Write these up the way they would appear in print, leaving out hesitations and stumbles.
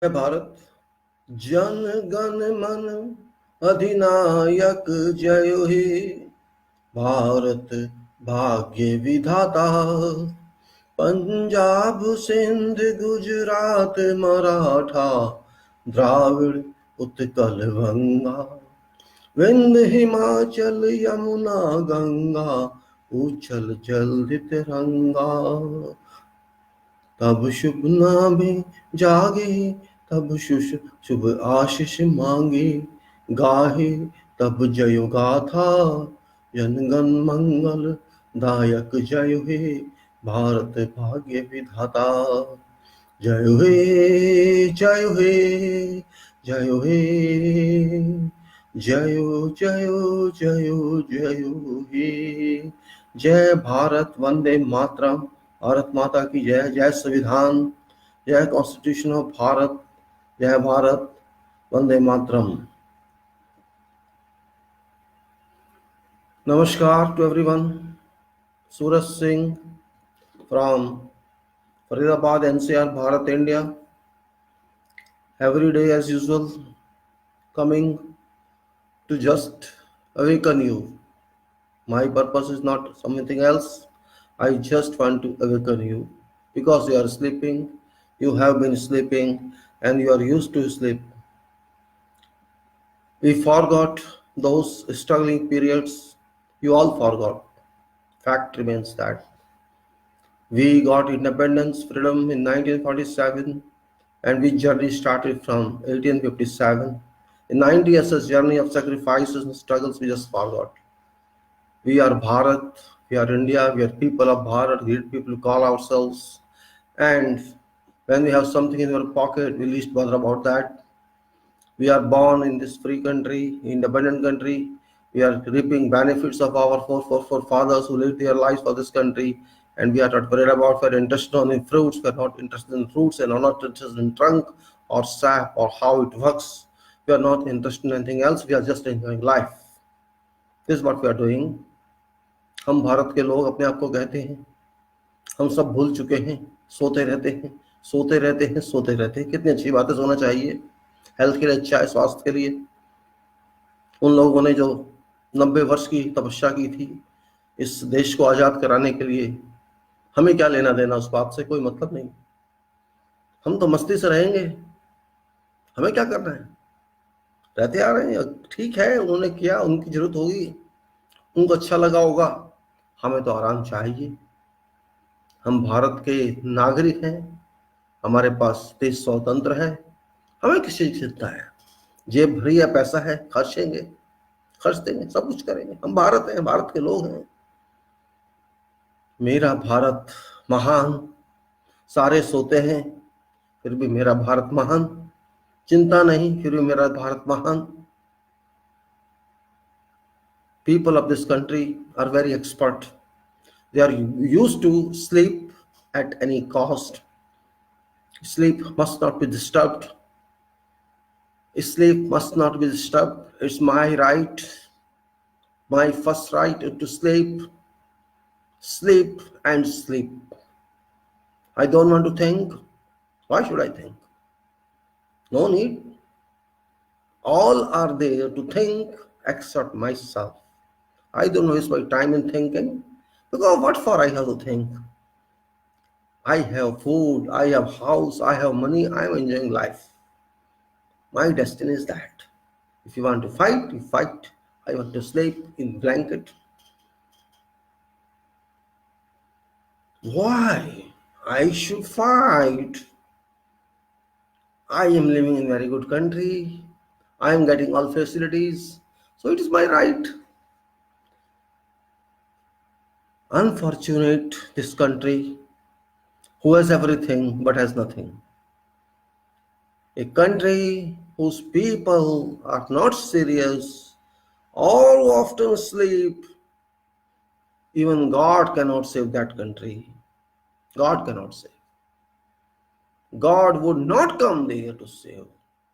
जय भारत। जन गण मन अधिनायक जय हे। भारत भाग्य विधाता। पंजाब सिंध गुजरात मराठा द्राविड़ उत्कल गंगा विंध्य हिमाचल यमुना गंगा उछल जल तिरंगा। तब शुभ नामे जागे तब शुभ आशीष मांगे गाहे तब जय गाथा जनगण मंगल दायक जय हे भारत भाग्य विधाता। जय हे जय हे जय हे जय जय जय जय हे। जय भारत वंदे मातरम। भारत माता की जय। जय संविधान, जय कॉन्स्टिट्यूशन ऑफ भारत, जय भारत वंदे मातरम। नमस्कार to everyone. Suraj Singh from Faridabad, NCR, Bharat, India. Every day as usual, coming to just awaken you. My purpose is not something else. I just want to awaken you because you are sleeping, you have been sleeping, and you are used to sleep. We forgot those struggling periods. You all forgot. Fact remains that we got independence, freedom in 1947, and we journey started from 1857. In 90 years, a journey of sacrifices and struggles we just forgot. We are Bharat, we are India, we are people of Bharat, great people call ourselves. And when we have something in our pocket, we least bother about that. We are born in this free country, independent country. We are reaping benefits of our forefathers who lived their lives for this country. And we are not worried about, we're interested only in fruits, we're not interested in fruits and are not interested in trunk or sap or how it works. We are not interested in anything else, we are just enjoying life. This is what we are doing. हम भारत के लोग अपने आप को कहते हैं, हम सब भूल चुके हैं, सोते रहते हैं, सोते रहते हैं, सोते रहते हैं। कितनी अच्छी बातें सोना चाहिए, हेल्थ के लिए अच्छा है, स्वास्थ्य के लिए। उन लोगों ने जो 90 वर्ष की तपस्या की थी इस देश को आजाद कराने के लिए, हमें क्या लेना देना उस बात से, कोई मतलब नहीं। हम तो मस्ती से रहेंगे, हमें क्या करना है, रहते आ रहे हैं। ठीक है, उन्होंने किया, उनकी जरूरत होगी, उनको अच्छा लगा होगा, हमें तो आराम चाहिए। हम भारत के नागरिक हैं, हमारे पास देश स्वतंत्र है, हमें किसी की चिंता है। जेब भरी है, पैसा है, खर्चेंगे, खर्च देंगे, सब कुछ करेंगे। हम भारत हैं, भारत के लोग हैं। मेरा भारत महान। सारे सोते हैं फिर भी मेरा भारत महान। चिंता नहीं फिर भी मेरा भारत महान। People of this country are very expert. They are used to sleep at any cost. Sleep must not be disturbed. Sleep must not be disturbed. It's my right, my first right to sleep. Sleep and sleep. I don't want to think. Why should I think? No need. All are there to think except myself. I don't waste my time in thinking, because what for I have to think? I have food, I have house, I have money, I am enjoying life. My destiny is that. If you want to fight, you fight. I want to sleep in blanket. Why? I should fight. I am living in a very good country. I am getting all facilities. So it is my right. Unfortunate this country who has everything but has nothing. A country whose people are not serious, all often sleep. Even God cannot save that country. God cannot save. God would not come there to save.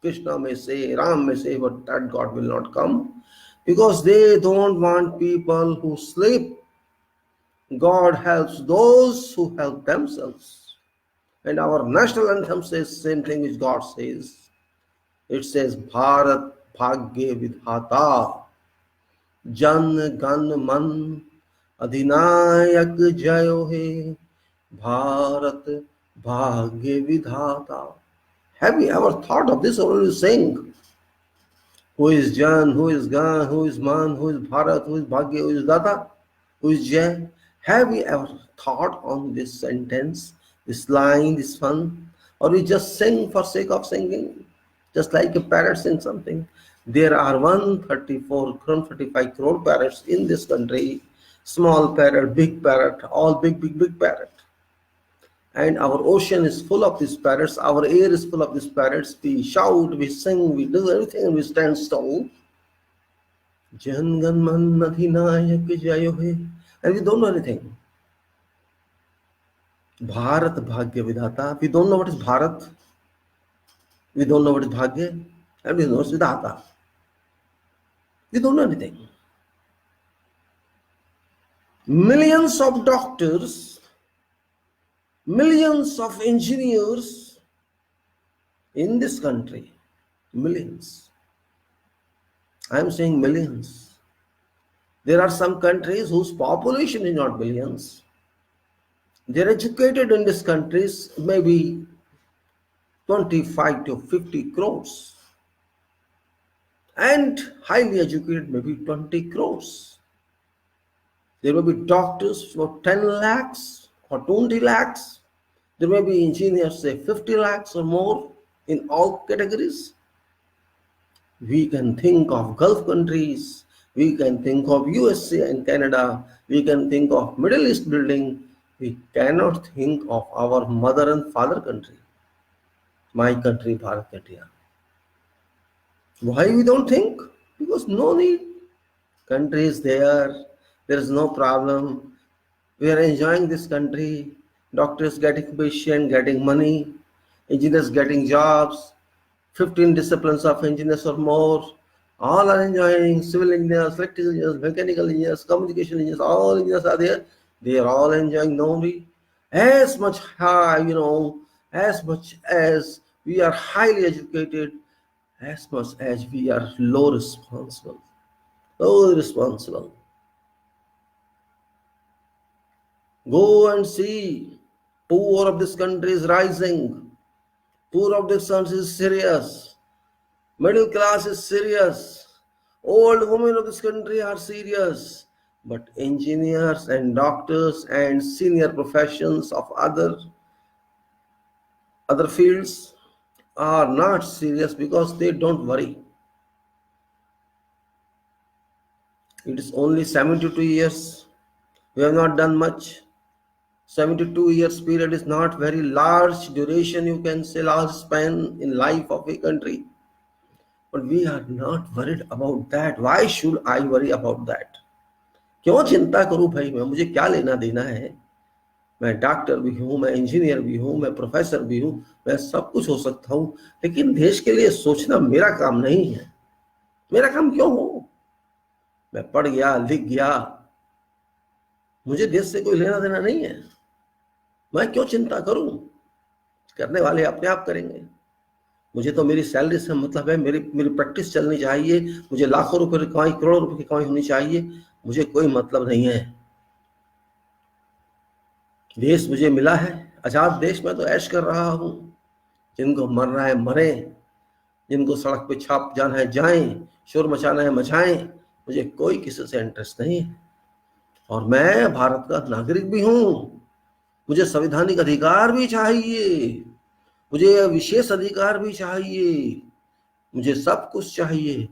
Krishna may say, Ram may say, but that God will not come because they don't want people who sleep. God helps those who help themselves. And our national anthem says same thing which God says. It says Bharat Bhagya Vidhata Jan Gan Man Adhinayak Jayo He Bharat Bhagya Vidhata. Have you ever thought of this or you sing? Who is Jan, who is Gan, who is Man, who is Bharat, who is Bhagya, who is Data, who is Jay? Have you ever thought on this sentence, this line, this one? Or we just sing for sake of singing? Just like a parrot sings something. There are 135 crore parrots in this country. Small parrot, big parrot, all big parrot. And our ocean is full of these parrots, our air is full of these parrots. We shout, we sing, we do everything, and we stand still. Jan Gan Man Adhinayak Jayo He. And we don't know anything. Bharat Bhagya Vidhata. We don't know what is Bharat. We don't know what is Bhagya. And we don't know what is Vidhata. We don't know anything. Millions of doctors, millions of engineers in this country. Millions. I am saying millions. There are some countries whose population is not billions. They're educated in these countries maybe 25 to 50 crores. And highly educated maybe 20 crores. There may be doctors for 10 lakhs or 20 lakhs. There may be engineers, say 50 lakhs or more in all categories. We can think of Gulf countries, we can think of USA and Canada, we can think of Middle East building. We cannot think of our mother and father country, my country, Bharat India. Why we don't think? Because no need. Country is there is no problem. We are enjoying this country. Doctors getting patient, getting money, engineers getting jobs, 15 disciplines of engineers or more. All are enjoying. Civil engineers, electrical engineers, mechanical engineers, communication engineers, all engineers are there. They are all enjoying normally. As much high, as much as we are highly educated, as much as we are low responsible. Low responsible. Go and see. Poor of this country is rising. Poor of this country is serious. Middle class is serious. Old women of this country are serious. But engineers and doctors and senior professions of other fields are not serious because they don't worry. It is only 72 years. We have not done much. 72 years period is not very large duration, you can say, large span in life of a country. But we are not worried about that. Why should I worry about that? क्यों चिंता करूं भाई मैं, मुझे क्या लेना देना है? मैं डॉक्टर भी हूं, मैं इंजीनियर भी हूं, मैं प्रोफेसर भी हूं, मैं सब कुछ हो सकता हूं, लेकिन देश के लिए सोचना मेरा काम नहीं है. मेरा काम क्यों हो? मैं पढ़ गया, लिख गया, मुझे देश से कोई लेना देना नहीं है. मैं क्यों चिंता करूं? करने वाले अपने आप करेंगे. मुझे तो मेरी सैलरी से मतलब है, मेरी प्रैक्टिस चलनी चाहिए, मुझे लाखों रुपए की कमाई, करोड़ों रुपए की कमाई होनी चाहिए, मुझे कोई मतलब नहीं है. देश मुझे मिला है, आजाद देश में तो ऐश कर रहा हूं. जिनको मरना है मरे, जिनको सड़क पे छाप जाना है जाएं, शोर मचाना है मचाएं, मुझे कोई किसी से इंटरेस्ट नहीं है. और मैं भारत का नागरिक भी हूं, मुझे संवैधानिक अधिकार भी चाहिए, मुझे विशेष अधिकार भी चाहिए, मुझे सब कुछ चाहिए,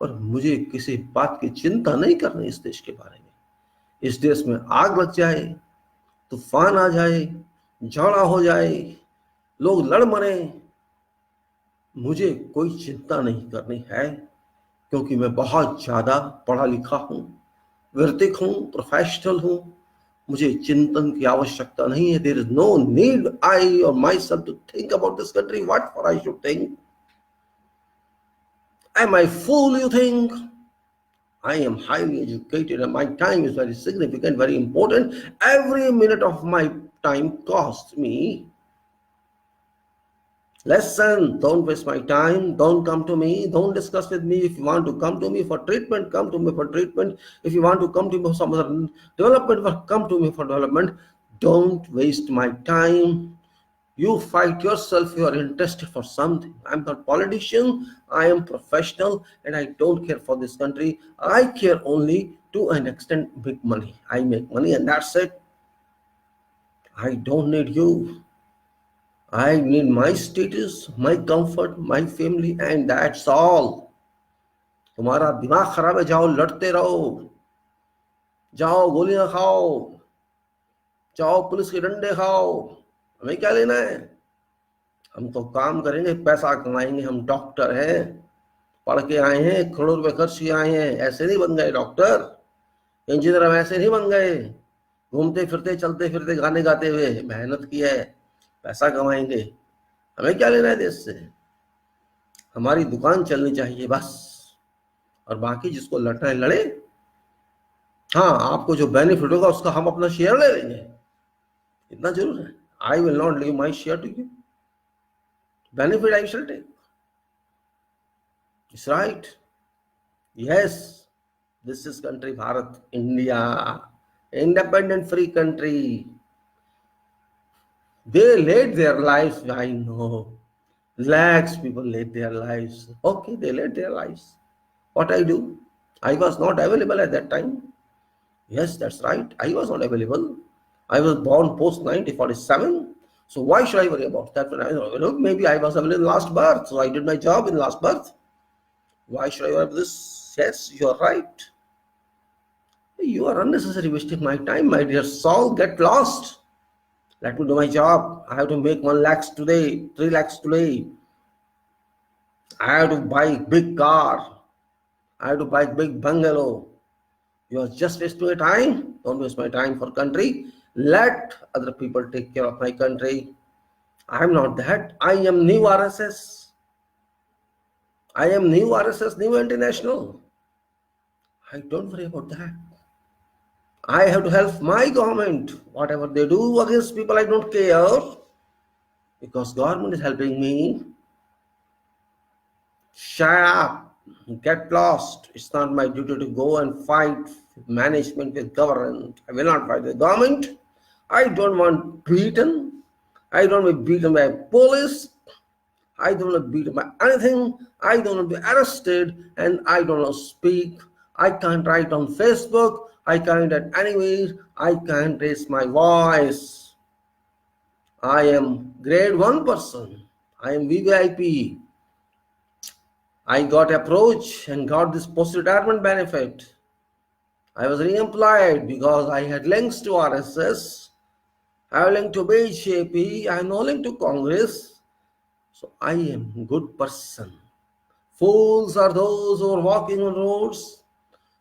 पर मुझे किसी बात की चिंता नहीं करनी इस देश के बारे में. इस देश में आग लग जाए, तूफान आ जाए, झगड़ा हो जाए, लोग लड़ मरे, मुझे कोई चिंता नहीं करनी है, क्योंकि मैं बहुत ज्यादा पढ़ा लिखा हूं, वृत्तिक हूं, प्रोफेशनल हूं. मुझे चिंतन की आवश्यकता नहीं है. There is no need I or myself to think about this country. What for I should think? Am I fool, you think? I am highly educated and my time is very significant, very important. Every minute of my time costs me. Listen, don't waste my time. Don't come to me. Don't discuss with me. If you want to come to me for treatment, come to me for treatment. If you want to come to me for some other development, come to me for development. Don't waste my time. You fight yourself. You are interested for something. I'm not politician. I am professional, and I don't care for this country. I care only to an extent big money. I make money, and that's it. I don't need you. I need my status, my comfort, my family, and that's all. तुम्हारा दिमाग खराब है, जाओ लड़ते रहो, जाओ गोलियां खाओ, जाओ पुलिस के डंडे खाओ, हमें क्या लेना है? हम तो काम करेंगे, पैसा कमाएंगे। हम डॉक्टर हैं, पढ़ के आए हैं, करोड़ों रुपए खर्च किए आए हैं। ऐसे नहीं बन गए डॉक्टर, इंजीनियर हम ऐसे नहीं बन गए घूमते फिरते चलते फिरते गाने गाते हुए। मेहनत की है, पैसा कमाएंगे, हमें क्या लेना है देश से? हमारी दुकान चलनी चाहिए बस, और बाकी जिसको लड़ना है लड़े। हाँ, आपको जो बेनिफिट होगा उसका हम अपना शेयर ले लेंगे, इतना जरूर है। I will not leave my share to you, benefit I shall take. It's right, yes, this is country Bharat, India, independent free country. They led their lives, I know. Lakhs people led their lives. Okay, they led their lives. What I do? I was not available at that time. Yes, that's right. I was not available. I was born post 1947. So why should I worry about that? When I was available, maybe I was available in last birth. So I did my job in last birth. Why should I worry about this? Yes, you are right. You are unnecessarily wasting my time, my dear soul. Get lost. Let me do my job. I have to make 1 lakhs today, 3 lakhs today. I have to buy big car. I have to buy big bungalow. You are just wasting your time. Don't waste my time for country. Let other people take care of my country. I am not that. I am new RSS. I am new RSS, new international. I don't worry about that. I have to help my government. Whatever they do against people, I don't care, because government is helping me. Shut up. Get lost. It's not my duty to go and fight with management, with government. I will not fight with government. I don't want beaten. I don't want to be beaten by police. I don't want to be beaten by anything. I don't want to be arrested, and I don't want to speak. I can't write on Facebook. I can't at anywhere. I can't raise my voice. I am grade 1 person. I am VVIP. I got approach and got this post-retirement benefit. I was re-employed because I had links to RSS. I have link to BJP. I have no link to Congress. So I am a good person. Fools are those who are walking on roads.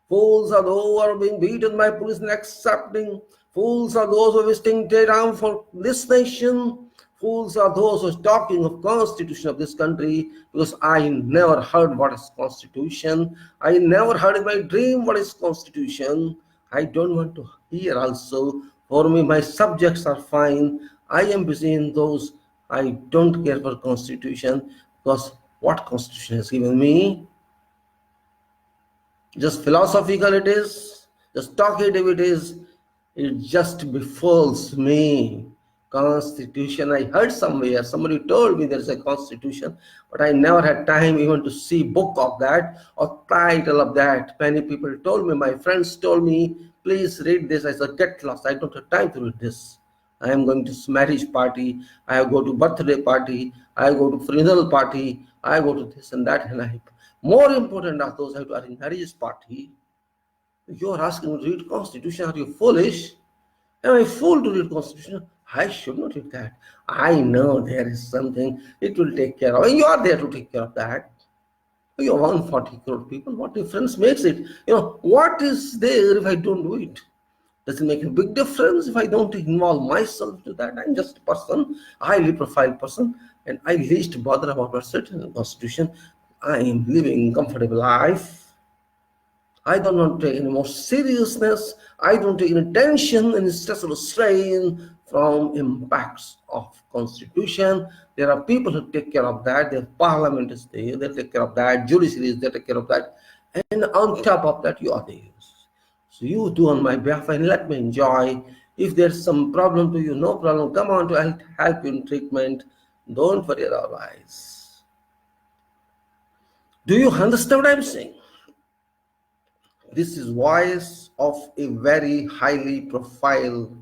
Fools are those who are being beaten by police and accepting. Fools are those who are wasting their time for this nation. Fools are those who are talking of constitution of this country, because I never heard what is constitution. I never heard in my dream what is constitution. I don't want to hear also. For me, my subjects are fine. I am busy in those. I don't care for constitution, because what constitution has given me? Just philosophical it is, just talkative it is. It just befalls me. Constitution, I heard somewhere, somebody told me there's a constitution, but I never had time even to see book of that or title of that. Many people told me, my friends told me, please read this. I said, get lost, I don't have time to read this. I am going to marriage party, I go to birthday party, I go to funeral party, I go to this and that, and I more important are those who are in marriage party. You are asking me to read constitution. Are you foolish? Am I fool to read constitution? I should not read that. I know there is something it will take care of. And you are there to take care of that. You are 140 crore people. What difference makes it? What is there if I don't do it? Does it make a big difference if I don't involve myself to that? I'm just a person, highly profiled person, and I least bother about a certain constitution. I am living a comfortable life. I don't want to take any more seriousness. I don't take any tension and stress or strain from impacts of constitution. There are people who take care of that. Their parliament is there. They take care of that. Judiciary is there. Take care of that. And on top of that, you are there. So you do on my behalf and let me enjoy. If there's some problem to you, no problem. Come on to help you in treatment. Don't worry otherwise. Do you understand what I'm saying? This is voice of a very highly profiled,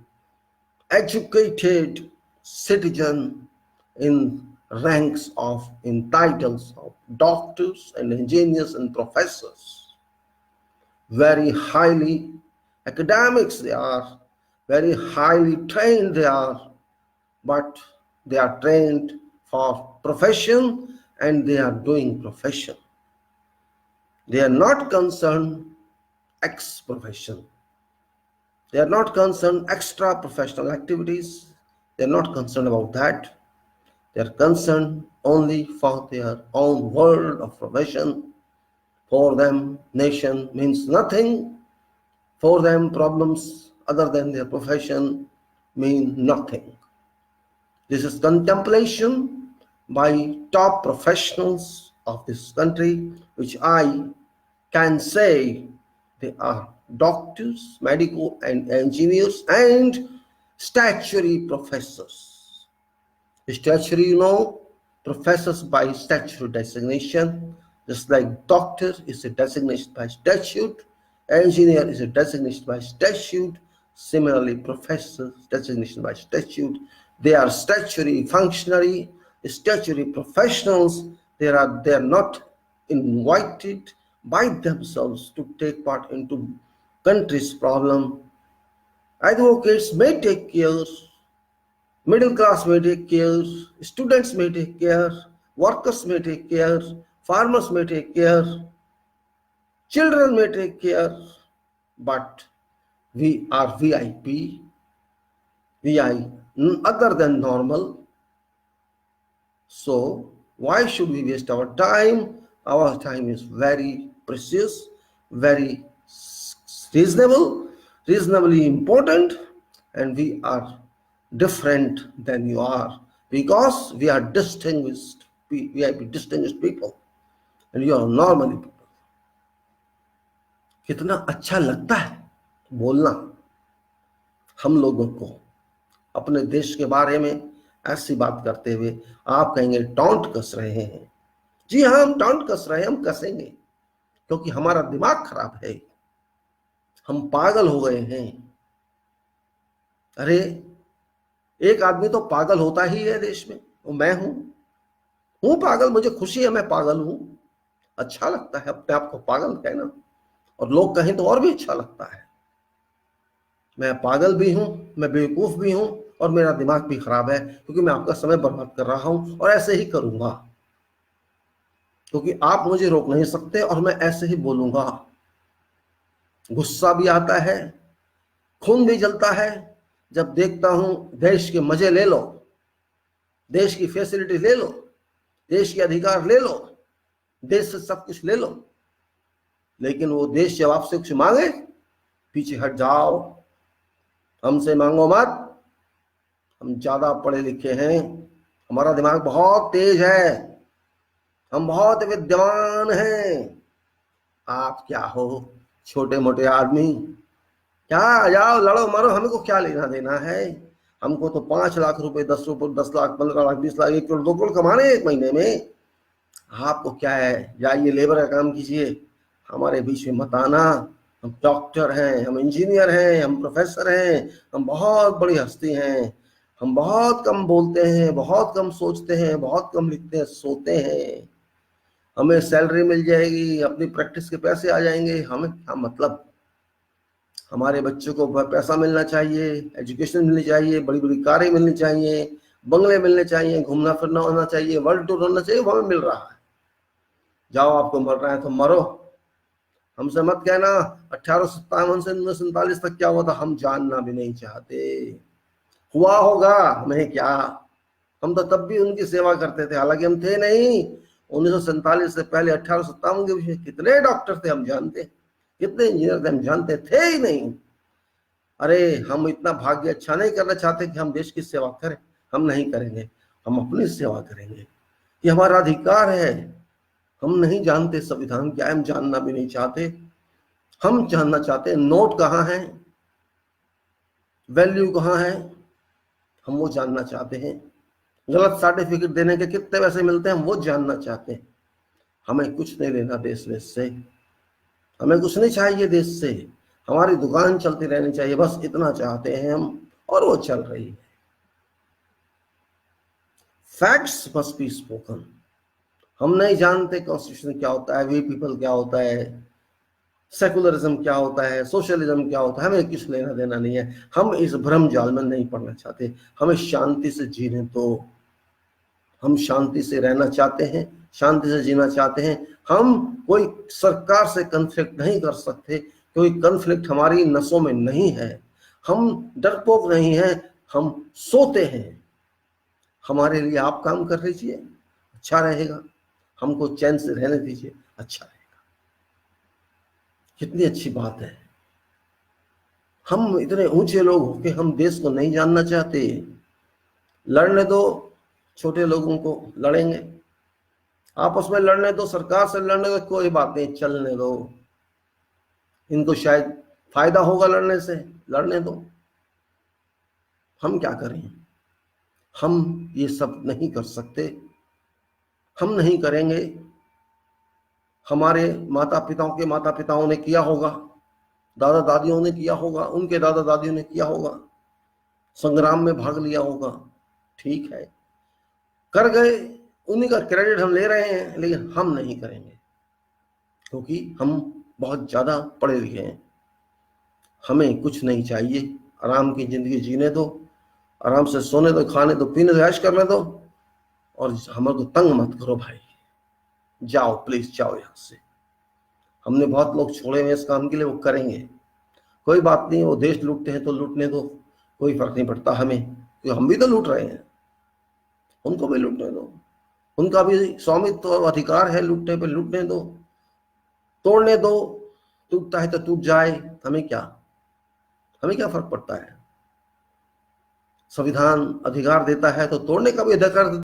educated citizen in ranks of, in titles of doctors and engineers and professors. Very highly academics they are, very highly trained they are, but they are trained for profession and they are doing profession. They are not concerned ex-profession. They are not concerned extra professional activities. They are not concerned about that. They are concerned only for their own world of profession. For them, nation means nothing. For them, problems other than their profession mean nothing. This is contemplation by top professionals of this country, which I can say they are doctors, medical and engineers, and statutory professors. Statutory, professors by statutory designation, just like doctor is a designation by statute, engineer is a designation by statute, similarly professors designation by statute. They are statutory functionary, statutory professionals. They are not invited by themselves to take part into country's problem. Advocates may take care, middle class may take care, students may take care, workers may take care, farmers may take care, children may take care, but we are VIP, VI other than normal. So why should we waste our time? Our time is very precious, very reasonably important, and we are different than you are because we are distinguished, VIP distinguished people, and you are normally people. कितना अच्छा लगता है बोलना हम लोगों को अपने देश के बारे में ऐसी बात करते हुए। आप कहेंगे टॉन्ट कस रहे हैं। जी हाँ, हम टॉन्ट कस रहे हैं, हम कसेंगे क्योंकि हमारा दिमाग खराब है, हम पागल हो गए हैं। अरे एक आदमी तो पागल होता ही है देश में, वो मैं हूं पागल, मुझे खुशी है मैं पागल हूं। अच्छा लगता है अपने आप को पागल कहना, और लोग कहें तो और भी अच्छा लगता है। मैं पागल भी हूं, मैं बेवकूफ भी हूं, और मेरा दिमाग भी खराब है क्योंकि मैं आपका समय बर्बाद कर रहा हूं, और ऐसे ही करूंगा क्योंकि आप मुझे रोक नहीं सकते, और मैं ऐसे ही बोलूंगा। गुस्सा भी आता है, खून भी जलता है जब देखता हूं देश के मजे ले लो, देश की फैसिलिटी ले लो, देश के अधिकार ले लो, देश से सब कुछ ले लो, लेकिन वो देश जब आपसे कुछ मांगे पीछे हट जाओ, हमसे मांगो मत, हम ज्यादा पढ़े लिखे हैं, हमारा दिमाग बहुत तेज है, हम बहुत विद्वान हैं। आप क्या हो, छोटे मोटे आदमी? क्या जाओ लड़ो मरो, हमें को क्या लेना देना है? हमको तो 5 लाख रुपए, 10 लाख, 15 लाख, 20 लाख, 1 करोड़, 2 करोड़ कमाने एक महीने में। आपको क्या है, जाइए लेबर का काम कीजिए, हमारे बीच में मत आना। हम डॉक्टर हैं, हम इंजीनियर हैं, हम प्रोफेसर हैं, हम बहुत बड़ी हस्ती हैं, हम बहुत कम बोलते हैं, बहुत कम सोचते हैं, बहुत कम लिखते हैं, सोते हैं, हमें सैलरी मिल जाएगी, अपनी प्रैक्टिस के पैसे आ जाएंगे, हमें क्या मतलब? हमारे बच्चों को पैसा मिलना चाहिए, एजुकेशन मिलनी चाहिए, बड़ी बड़ी कारें मिलनी चाहिए, बंगले मिलने चाहिए, घूमना फिरना होना चाहिए, वर्ल्ड टूर होना चाहिए, वो हमें मिल रहा है। जाओ, आपको मर रहा है तो मरो, हमसे मत कहना 1857 से 1947 तक क्या हुआ था, हम जानना भी नहीं चाहते। हुआ होगा, हमें क्या, हम तो तब भी उनकी सेवा करते थे, हालांकि हम थे नहीं। 1947 से पहले 1857 के विषय कितने डॉक्टर थे हम जानते, कितने इंजीनियर थे हम जानते थे ही नहीं। अरे हम इतना भाग्य अच्छा नहीं करना चाहते कि हम देश की सेवा करें, हम नहीं करेंगे, हम अपनी सेवा करेंगे, ये हमारा अधिकार है। हम नहीं जानते संविधान क्या है, हम जानना भी नहीं चाहते। हम जानना चाहते हैं नोट कहाँ है, वैल्यू कहाँ है, हम वो जानना चाहते हैं। गलत सर्टिफिकेट देने के कितने पैसे मिलते हैं, हम वो जानना चाहते हैं। हमें कुछ नहीं लेना देश वेश से, हमें कुछ नहीं चाहिए देश से, हमारी दुकान चलती रहनी चाहिए, बस इतना चाहते हैं हम, और वो चल रही है। Facts must be spoken. हम नहीं जानते कॉन्स्टिट्यूशन क्या होता है, वी पीपल क्या होता है, सेकुलरिज्म क्या होता है, सोशलिज्म क्या होता है, हमें कुछ लेना देना नहीं है। हम इस भ्रम जाल में नहीं पड़ना चाहते, हमें शांति से जीने दो। हम शांति से रहना चाहते हैं, शांति से जीना चाहते हैं। हम कोई सरकार से कन्फ्लिक्ट नहीं कर सकते, क्योंकि कन्फ्लिक्ट हमारी नसों में नहीं है। हम डरपोक नहीं है, हम सोते हैं। हमारे लिए आप काम कर लीजिए, अच्छा रहेगा, हमको चैन से रहने दीजिए, अच्छा रहेगा। कितनी अच्छी बात है। हम इतने ऊंचे लोग होके हम देश को नहीं जानना चाहते। लड़ने दो, छोटे लोगों को लड़ेंगे, आपस में लड़ने दो, सरकार से लड़ने दो, कोई बात नहीं, चलने दो। इनको शायद फायदा होगा लड़ने से, लड़ने दो। हम क्या करें, हम ये सब नहीं कर सकते, हम नहीं करेंगे। हमारे माता पिताओं ने किया होगा, दादा दादियों ने किया होगा, उनके दादा दादियों ने किया होगा, संग्राम में भाग लिया होगा, ठीक है, कर गए, उन्हीं का क्रेडिट हम ले रहे हैं, लेकिन हम नहीं करेंगे, क्योंकि हम बहुत ज्यादा पढ़े लिखे हैं। हमें कुछ नहीं चाहिए, आराम की जिंदगी जीने दो, आराम से सोने दो, खाने दो, पीने दो, ऐश करने दो, और हमारे को तंग मत करो भाई। जाओ प्लीज, जाओ यहाँ से। हमने बहुत लोग छोड़े हुए इस काम के लिए, वो करेंगे, कोई बात नहीं, वो देश लूटते हैं तो लूटने दो, कोई फर्क नहीं पड़ता हमें, क्योंकि हम भी तो लूट रहे हैं, उनको भी लूटने दो, उनका भी स्वामित्व अधिकार है, लूटने पे लूटने दो, तोड़ने दो, टूटता है तो टूट जाए, हमें क्या, हमें क्या फर्क पड़ता है। संविधान अधिकार देता है तो तोड़ने का भी अधिकार